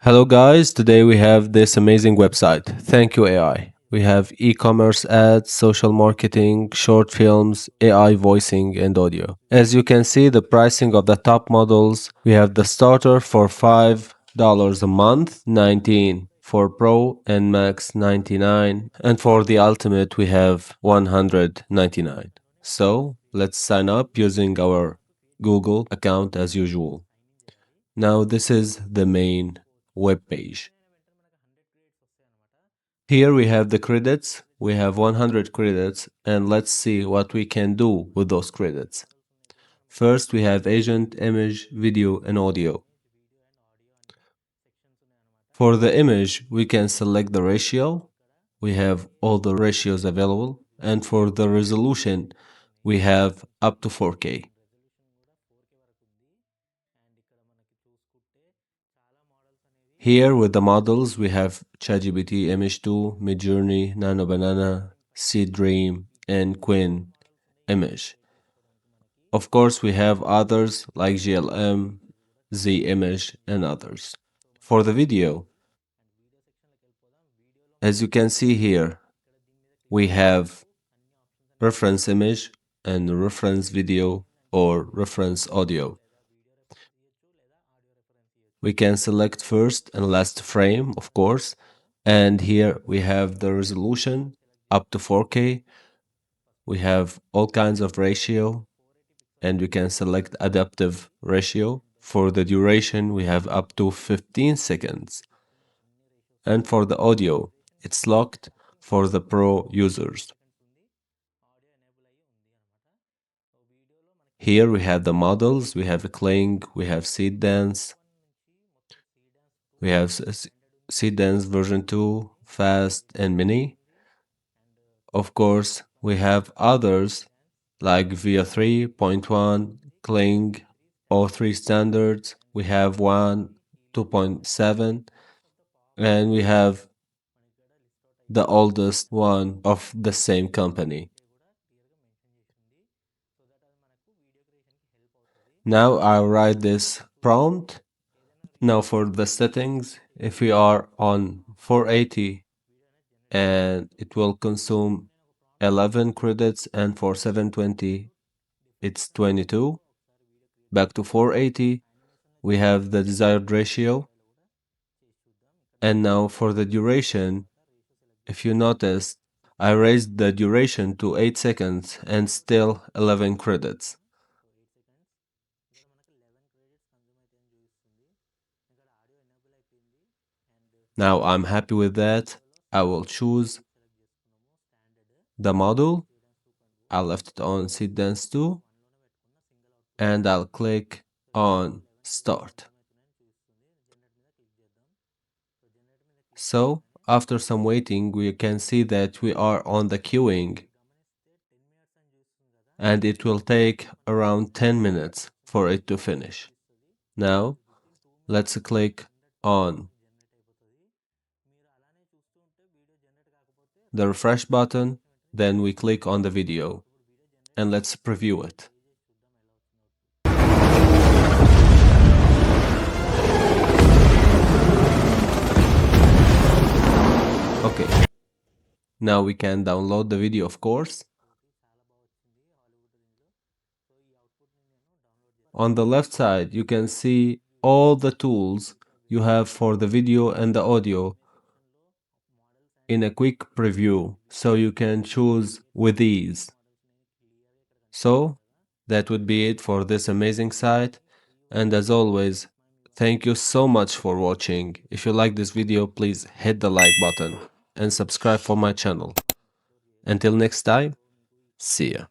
Hello guys, today we have this amazing website, ThankYouAI. We have e-commerce ads, social marketing, short films, AI voicing and audio. As you can see the pricing of the top models, we have the starter for $5 a month, 19 for Pro and Max 99, and for the Ultimate we have 199. So let's sign up using our Google account as usual. Now this is the main web page. Here we have the credits. We have 100 credits and let's see what we can do with those credits. First we have agent, image, video and audio. For the image we can select the ratio. We have all the ratios available, and for the resolution we have up to 4K. Here with the models, we have ChatGPT, Image 2, Midjourney, Nano Banana, Seed Dream, and Quinn Image. Of course, we have others like GLM, Z Image, and others. For the video, as you can see here, we have reference image and reference video or reference audio. We can select first and last frame, of course, and here we have the resolution up to 4K. We have all kinds of ratio, and we can select adaptive ratio. For the duration, we have up to 15 seconds. And for the audio, it's locked for the pro users. Here we have the models, we have Kling, we have Seed Dance, we have Seed Dance version 2, Fast, and Mini. Of course, we have others like VIA 3.1, Kling, O3 standards. We have 2.7, and we have the oldest one of the same company. Now I'll write this prompt. Now for the settings, if we are on 480 and it will consume 11 credits, and for 720 it's 22. Back to 480, we have the desired ratio. And now for the duration, if you notice, I raised the duration to 8 seconds and still 11 credits. Now I'm happy with that. I will choose the model. I left it on Seed Dance 2 and I'll click on Start. So after some waiting, we can see that we are on the queuing, and it will take around 10 minutes for it to finish. Now let's click on the refresh button, then we click on the video and let's preview it. Okay, now we can download the video, of course. On the left side, you can see all the tools you have for the video and the audio in a quick preview, so you can choose with ease. So that would be it for this amazing site, and as always, thank you so much for watching. If you like this video, please hit the like button and subscribe for my channel. Until next time, see ya.